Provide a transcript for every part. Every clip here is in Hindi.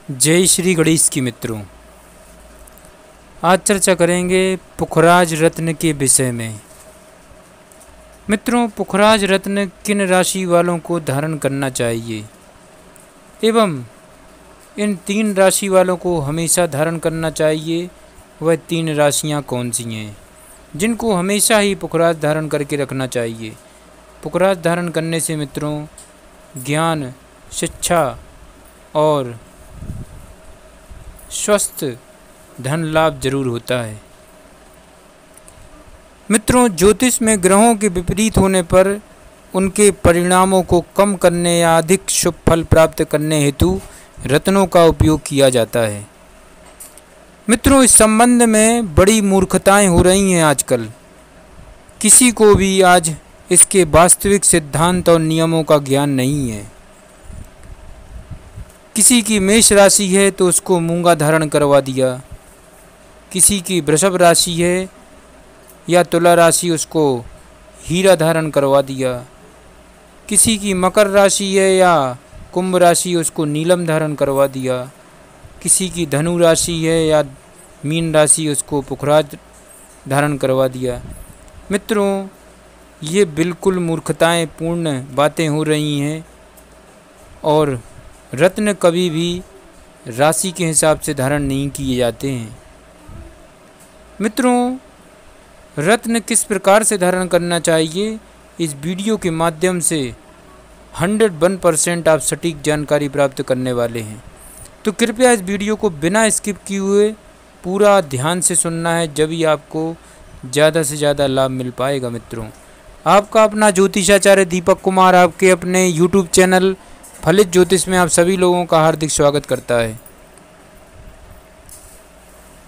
जय श्री गणेश की मित्रों, आज चर्चा करेंगे पुखराज रत्न के विषय में। मित्रों, पुखराज रत्न किन राशि वालों को धारण करना चाहिए एवं इन 3 राशि वालों को हमेशा धारण करना चाहिए, वह 3 राशियां कौन सी हैं जिनको हमेशा ही पुखराज धारण करके रखना चाहिए। पुखराज धारण करने से मित्रों ज्ञान, शिक्षा और स्वस्थ धन लाभ जरूर होता है। मित्रों, ज्योतिष में ग्रहों के विपरीत होने पर उनके परिणामों को कम करने या अधिक शुभ फल प्राप्त करने हेतु रत्नों का उपयोग किया जाता है। मित्रों, इस संबंध में बड़ी मूर्खताएं हो रही हैं आजकल। किसी को भी आज इसके वास्तविक सिद्धांत और नियमों का ज्ञान नहीं है। किसी की मेष राशि है तो उसको मूंगा धारण करवा दिया, किसी की वृषभ राशि है या तुला राशि उसको हीरा धारण करवा दिया, किसी की मकर राशि है या कुंभ राशि उसको नीलम धारण करवा दिया, किसी की धनु राशि है या मीन राशि उसको पुखराज धारण करवा दिया। मित्रों, ये बिल्कुल मूर्खताएं पूर्ण बातें हो रही हैं और रत्न कभी भी राशि के हिसाब से धारण नहीं किए जाते हैं। मित्रों, रत्न किस प्रकार से धारण करना चाहिए, इस वीडियो के माध्यम से 101% आप सटीक जानकारी प्राप्त करने वाले हैं। तो कृपया इस वीडियो को बिना स्किप किए हुए पूरा ध्यान से सुनना है, जब ही आपको ज़्यादा से ज़्यादा लाभ मिल पाएगा। मित्रों, आपका अपना ज्योतिषाचार्य दीपक कुमार आपके अपने यूट्यूब चैनल फलित ज्योतिष में आप सभी लोगों का हार्दिक स्वागत करता है।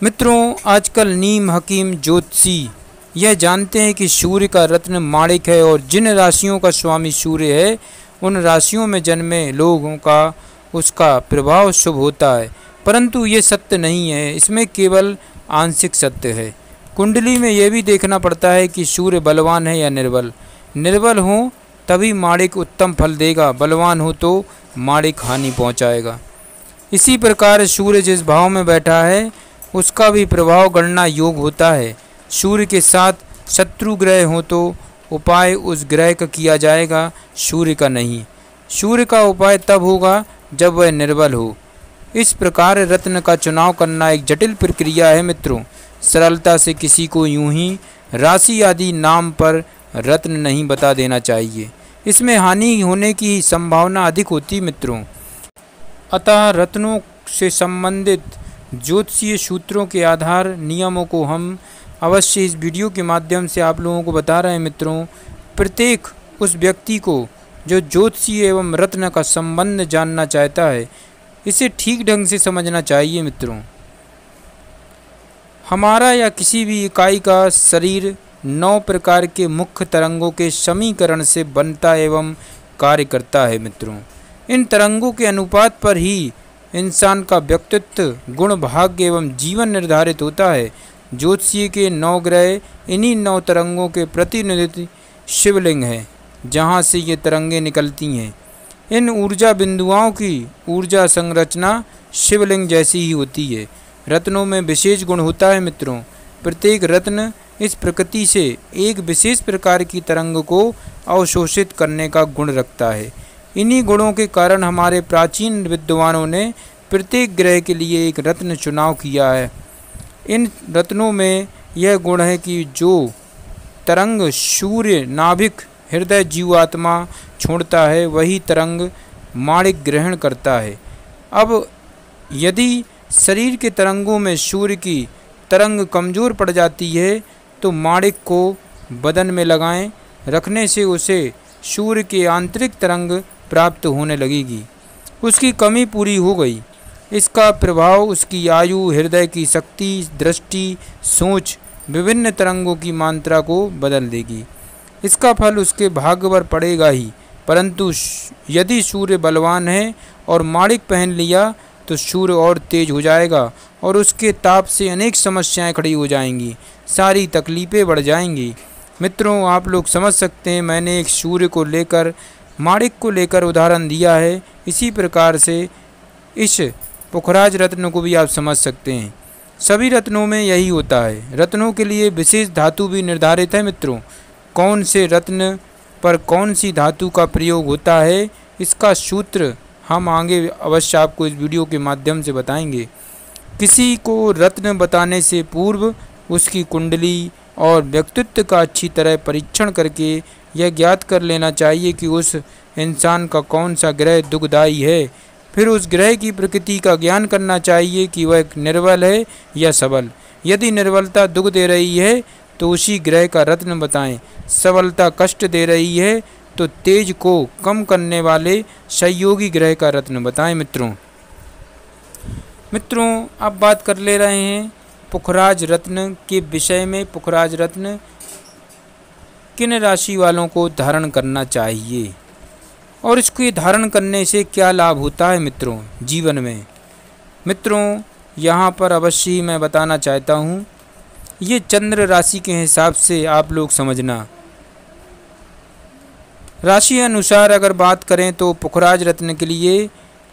मित्रों, आजकल नीम हकीम ज्योतिषी यह जानते हैं कि सूर्य का रत्न माणिक है और जिन राशियों का स्वामी सूर्य है उन राशियों में जन्मे लोगों का उसका प्रभाव शुभ होता है, परंतु ये सत्य नहीं है, इसमें केवल आंशिक सत्य है। कुंडली में यह भी देखना पड़ता है कि सूर्य बलवान है या निर्बल। निर्बल हो तभी माणिक उत्तम फल देगा, बलवान हो तो माणिक हानि पहुंचाएगा। इसी प्रकार सूर्य जिस भाव में बैठा है उसका भी प्रभाव गणना योग होता है। सूर्य के साथ शत्रु ग्रह हो तो उपाय उस ग्रह का किया जाएगा, सूर्य का नहीं। सूर्य का उपाय तब होगा जब वह निर्बल हो। इस प्रकार रत्न का चुनाव करना एक जटिल प्रक्रिया है। मित्रों, सरलता से किसी को यूं ही राशि आदि नाम पर रत्न नहीं बता देना चाहिए, इसमें हानि होने की संभावना अधिक होती। मित्रों, अतः रत्नों से संबंधित ज्योतिषीय सूत्रों के आधार नियमों को हम अवश्य इस वीडियो के माध्यम से आप लोगों को बता रहे हैं। मित्रों, प्रत्येक उस व्यक्ति को जो ज्योतिषीय एवं रत्न का संबंध जानना चाहता है इसे ठीक ढंग से समझना चाहिए। मित्रों, हमारा या किसी भी इकाई का शरीर 9 प्रकार के मुख्य तरंगों के समीकरण से बनता एवं कार्य करता है। मित्रों, इन तरंगों के अनुपात पर ही इंसान का व्यक्तित्व, गुण, भाग्य एवं जीवन निर्धारित होता है। ज्योतिषीय के 9 ग्रह इन्हीं 9 तरंगों के प्रतिनिधि शिवलिंग हैं, जहाँ से ये तरंगें निकलती हैं। इन ऊर्जा बिंदुओं की ऊर्जा संरचना शिवलिंग जैसी ही होती है। रत्नों में विशेष गुण होता है। मित्रों, प्रत्येक रत्न इस प्रकृति से एक विशेष प्रकार की तरंग को अवशोषित करने का गुण रखता है। इन्हीं गुणों के कारण हमारे प्राचीन विद्वानों ने प्रत्येक ग्रह के लिए एक रत्न चुनाव किया है। इन रत्नों में यह गुण है कि जो तरंग सूर्य, नाभिक, हृदय, जीवात्मा छोड़ता है वही तरंग माणिक ग्रहण करता है। अब यदि शरीर के तरंगों में सूर्य की तरंग कमज़ोर पड़ जाती है तो माणिक को बदन में लगाएं रखने से उसे सूर्य की आंतरिक तरंग प्राप्त होने लगेगी। उसकी कमी पूरी हो गई। इसका प्रभाव उसकी आयु, हृदय की शक्ति, दृष्टि, सोच, विभिन्न तरंगों की मात्रा को बदल देगी। इसका फल उसके भाग्य पर पड़ेगा ही, परंतु यदि सूर्य बलवान है और माणिक पहन लिया तो सूर्य और तेज हो जाएगा और उसके ताप से अनेक समस्याएं खड़ी हो जाएंगी, सारी तकलीफ़ें बढ़ जाएंगी। मित्रों, आप लोग समझ सकते हैं, मैंने एक सूर्य को लेकर, माणिक को लेकर उदाहरण दिया है। इसी प्रकार से इस पुखराज रत्न को भी आप समझ सकते हैं। सभी रत्नों में यही होता है। रत्नों के लिए विशेष धातु भी निर्धारित है मित्रों। कौन से रत्न पर कौन सी धातु का प्रयोग होता है, इसका सूत्र हम आगे अवश्य आपको इस वीडियो के माध्यम से बताएंगे। किसी को रत्न बताने से पूर्व उसकी कुंडली और व्यक्तित्व का अच्छी तरह परीक्षण करके यह ज्ञात कर लेना चाहिए कि उस इंसान का कौन सा ग्रह दुखदायी है। फिर उस ग्रह की प्रकृति का ज्ञान करना चाहिए कि वह निर्बल है या सबल। यदि निर्बलता दुख दे रही है तो उसी ग्रह का रत्न बताएं। सबलता कष्ट दे रही है तो तेज को कम करने वाले सहयोगी ग्रह का रत्न बताएं मित्रों अब बात कर ले रहे हैं पुखराज रत्न के विषय में। पुखराज रत्न किन राशि वालों को धारण करना चाहिए और इसको धारण करने से क्या लाभ होता है मित्रों जीवन में। मित्रों यहाँ पर अवश्य ही मैं बताना चाहता हूँ, ये चंद्र राशि के हिसाब से आप लोग समझना। राशि अनुसार अगर बात करें तो पुखराज रत्न के लिए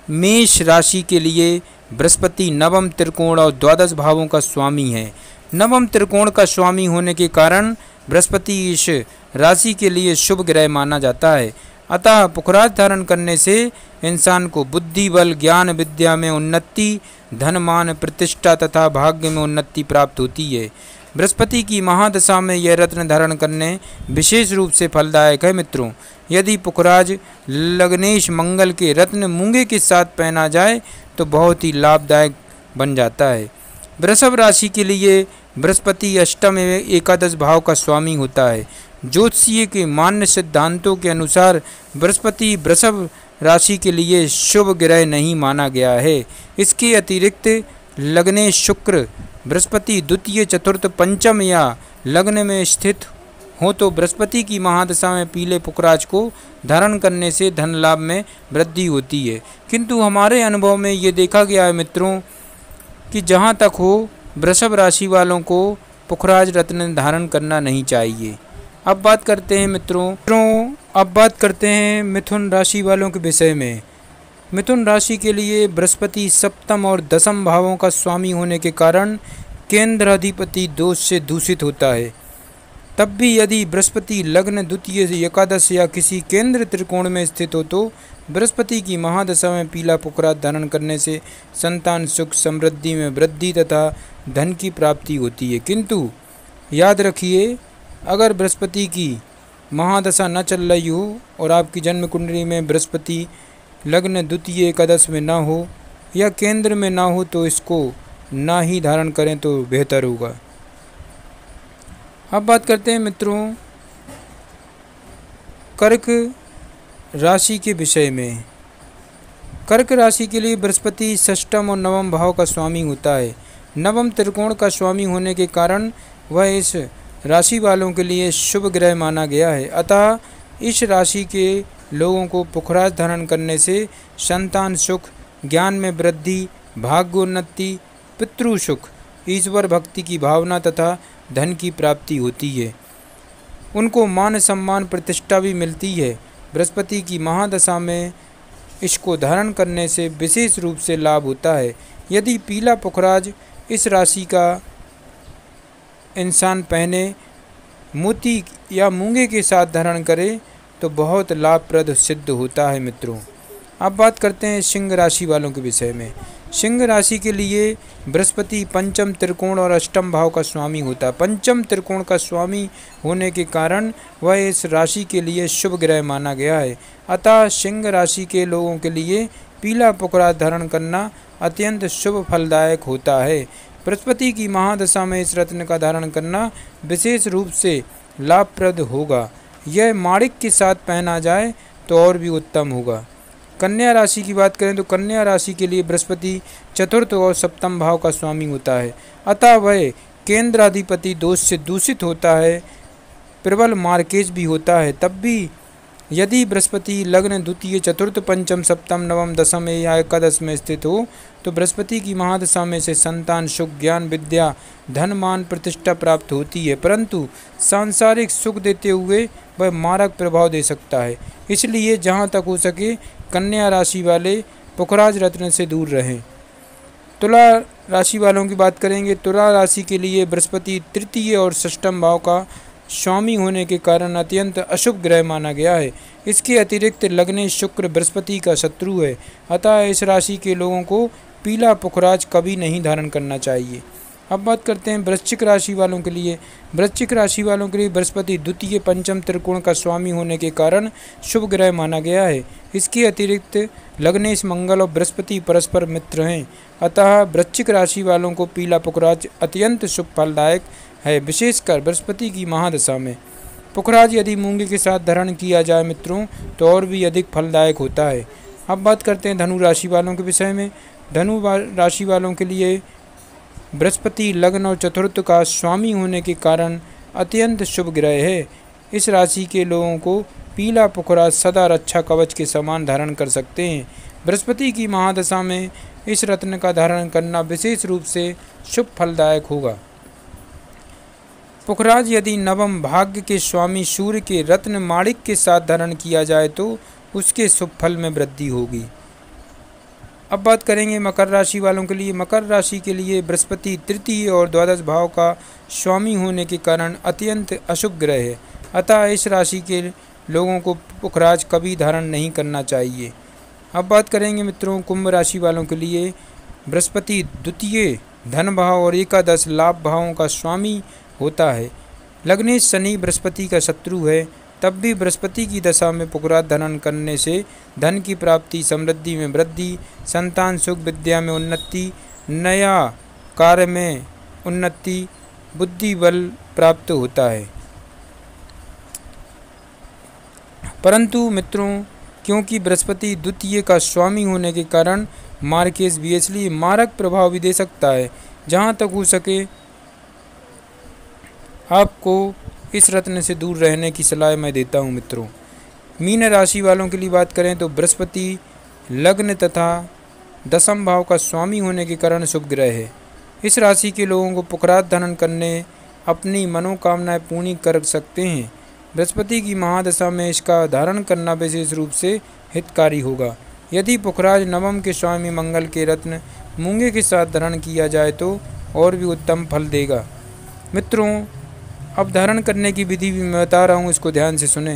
मेष राशि के लिए बृहस्पति नवम त्रिकोण और द्वादश भावों का स्वामी है। नवम त्रिकोण का स्वामी होने के कारण बृहस्पति इस राशि के लिए शुभ ग्रह माना जाता है। अतः पुखराज धारण करने से इंसान को बुद्धि बल ज्ञान विद्या में उन्नति, धन मान प्रतिष्ठा तथा भाग्य में उन्नति प्राप्त होती है। बृहस्पति की महादशा में यह रत्न धारण करने विशेष रूप से फलदायक है मित्रों। यदि पुखराज लग्नेश मंगल के रत्न मूंगे के साथ पहना जाए तो बहुत ही लाभदायक बन जाता है। वृषभ राशि के लिए बृहस्पति अष्टम एवं एकादश भाव का स्वामी होता है। ज्योतिषीय के मान्य सिद्धांतों के अनुसार बृहस्पति वृषभ राशि के लिए शुभ ग्रह नहीं माना गया है। इसके अतिरिक्त लग्ने शुक्र बृहस्पति द्वितीय चतुर्थ पंचम या लग्न में स्थित हो तो बृहस्पति की महादशा में पीले पुखराज को धारण करने से धन लाभ में वृद्धि होती है। किंतु हमारे अनुभव में ये देखा गया है मित्रों कि जहाँ तक हो वृषभ राशि वालों को पुखराज रत्न धारण करना नहीं चाहिए। अब बात करते हैं अब बात करते हैं मिथुन राशि वालों के विषय में। मिथुन राशि के लिए बृहस्पति सप्तम और दसम भावों का स्वामी होने के कारण केंद्र अधिपति दोष से दूषित होता है। तब भी यदि बृहस्पति लग्न द्वितीय एकादश या किसी केंद्र त्रिकोण में स्थित हो तो बृहस्पति की महादशा में पीला पुखराज धारण करने से संतान सुख समृद्धि में वृद्धि तथा धन की प्राप्ति होती है। किंतु याद रखिए, अगर बृहस्पति की महादशा न चल रही हो और आपकी जन्म कुंडली में बृहस्पति लग्न द्वितीय एकादश में ना हो या केंद्र में ना हो तो इसको ना ही धारण करें तो बेहतर होगा। अब बात करते हैं मित्रों कर्क राशि के विषय में। कर्क राशि के लिए बृहस्पति षष्ठम और नवम भाव का स्वामी होता है। नवम त्रिकोण का स्वामी होने के कारण वह इस राशि वालों के लिए शुभ ग्रह माना गया है। अतः इस राशि के लोगों को पुखराज धारण करने से संतान सुख, ज्ञान में वृद्धि, भाग्योन्नति, पितृ सुख, ईश्वर भक्ति की भावना तथा धन की प्राप्ति होती है। उनको मान सम्मान प्रतिष्ठा भी मिलती है। बृहस्पति की महादशा में इसको धारण करने से विशेष रूप से लाभ होता है। यदि पीला पुखराज इस राशि का इंसान पहने, मोती या मूंगे के साथ धारण करे तो बहुत लाभप्रद सिद्ध होता है मित्रों। अब बात करते हैं सिंह राशि वालों के विषय में। सिंह राशि के लिए बृहस्पति पंचम त्रिकोण और अष्टम भाव का स्वामी होता है। पंचम त्रिकोण का स्वामी होने के कारण वह इस राशि के लिए शुभ ग्रह माना गया है। अतः सिंह राशि के लोगों के लिए पीला पुखराज धारण करना अत्यंत शुभ फलदायक होता है। बृहस्पति की महादशा में इस रत्न का धारण करना विशेष रूप से लाभप्रद होगा। यह माणिक के साथ पहना जाए तो और भी उत्तम होगा। कन्या राशि की बात करें तो कन्या राशि के लिए बृहस्पति चतुर्थ और सप्तम भाव का स्वामी होता है। अतः वह केंद्राधिपति दोष से दूषित होता है, प्रबल मार्केज भी होता है। तब भी यदि बृहस्पति लग्न द्वितीय चतुर्थ पंचम सप्तम नवम दशम या एकादश में स्थित हो तो बृहस्पति की महादशा में से संतान सुख, ज्ञान विद्या, धन मान प्रतिष्ठा प्राप्त होती है, परंतु सांसारिक सुख देते हुए वह मारक प्रभाव दे सकता है। इसलिए जहाँ तक हो सके कन्या राशि वाले पुखराज रत्न से दूर रहें। तुला राशि वालों की बात करेंगे। तुला राशि के लिए बृहस्पति तृतीय और षष्ठम भाव का स्वामी होने के कारण अत्यंत अशुभ ग्रह माना गया है। इसके अतिरिक्त लग्नेश शुक्र बृहस्पति का शत्रु है, अतः इस राशि के लोगों को पीला पुखराज कभी नहीं धारण करना चाहिए। अब बात करते हैं वृश्चिक राशि वालों के लिए। वृश्चिक राशि वालों के लिए बृहस्पति द्वितीय पंचम त्रिकोण का स्वामी होने के कारण शुभ ग्रह माना गया है। इसके अतिरिक्त लग्नेश मंगल और बृहस्पति परस्पर मित्र हैं, अतः वृश्चिक राशि वालों को पीला पुखराज अत्यंत शुभ फलदायक है, विशेषकर बृहस्पति की महादशा में। पुखराज यदि मूंगे के साथ धारण किया जाए मित्रों तो और भी अधिक फलदायक होता है। अब बात करते हैं धनु राशि वालों के विषय में। धनु राशि वालों के लिए बृहस्पति लग्न और चतुर्थ का स्वामी होने के कारण अत्यंत शुभ ग्रह है। इस राशि के लोगों को पीला पुखराज सदा रक्षा कवच के समान धारण कर सकते हैं। बृहस्पति की महादशा में इस रत्न का धारण करना विशेष रूप से शुभ फलदायक होगा। पुखराज यदि नवम भाग्य के स्वामी सूर्य के रत्न माणिक के साथ धारण किया जाए तो उसके शुभ फल में वृद्धि होगी। अब बात करेंगे मकर राशि वालों के लिए। मकर राशि के लिए बृहस्पति तृतीय और द्वादश भाव का स्वामी होने के कारण अत्यंत अशुभ ग्रह है, अतः इस राशि के लोगों को पुखराज कभी धारण नहीं करना चाहिए। अब बात करेंगे मित्रों कुंभ राशि वालों के लिए। बृहस्पति द्वितीय धन भाव और एकादश लाभ भावों का स्वामी होता है। लग्नेश शनि बृहस्पति का शत्रु है, तब भी बृहस्पति की दशा में पुखराज धारण करने से धन की प्राप्ति, समृद्धि में वृद्धि, संतान सुख, विद्या में उन्नति, नया कार्य में उन्नति, बुद्धि बल प्राप्त होता है। परंतु मित्रों क्योंकि बृहस्पति द्वितीय का स्वामी होने के कारण मार्केस भी इसलिए मारक प्रभाव भी दे सकता है। जहाँ तक हो सके आपको इस रत्न से दूर रहने की सलाह मैं देता हूँ मित्रों। मीन राशि वालों के लिए बात करें तो बृहस्पति लग्न तथा दशम भाव का स्वामी होने के कारण शुभ ग्रह है। इस राशि के लोगों को पुखराज धारण करने अपनी मनोकामनाएं पूर्ण कर सकते हैं। बृहस्पति की महादशा में इसका धारण करना विशेष रूप से हितकारी होगा। यदि पुखराज नवम के स्वामी मंगल के रत्न मूंगे के साथ धारण किया जाए तो और भी उत्तम फल देगा। मित्रों अब धारण करने की विधि भी मैं बता रहा हूँ, इसको ध्यान से सुने।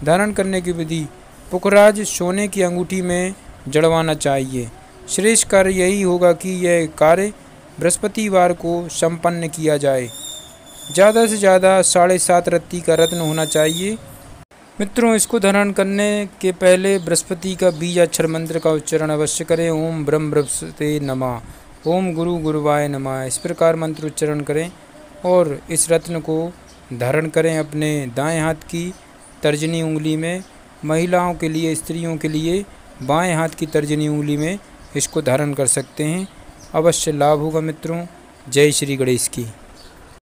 धारण करने की विधि: पुखराज सोने की अंगूठी में जड़वाना चाहिए। श्रेष्ठ कार्य यही होगा कि यह कार्य बृहस्पतिवार को संपन्न किया जाए। ज़्यादा से ज़्यादा 7.5 रत्ती का रत्न होना चाहिए। मित्रों इसको धारण करने के पहले बृहस्पति का बीजाक्षर मंत्र का उच्चारण अवश्य करें। ओम ब्रह्म बृहस्पति नमः, ओम गुरु गुरुवाय नमः, इस प्रकार मंत्र उच्चारण करें और इस रत्न को धारण करें अपने दाएं हाथ की तर्जनी उंगली में। महिलाओं के लिए, स्त्रियों के लिए बाएं हाथ की तर्जनी उंगली में इसको धारण कर सकते हैं। अवश्य लाभ होगा मित्रों। जय श्री गणेश की।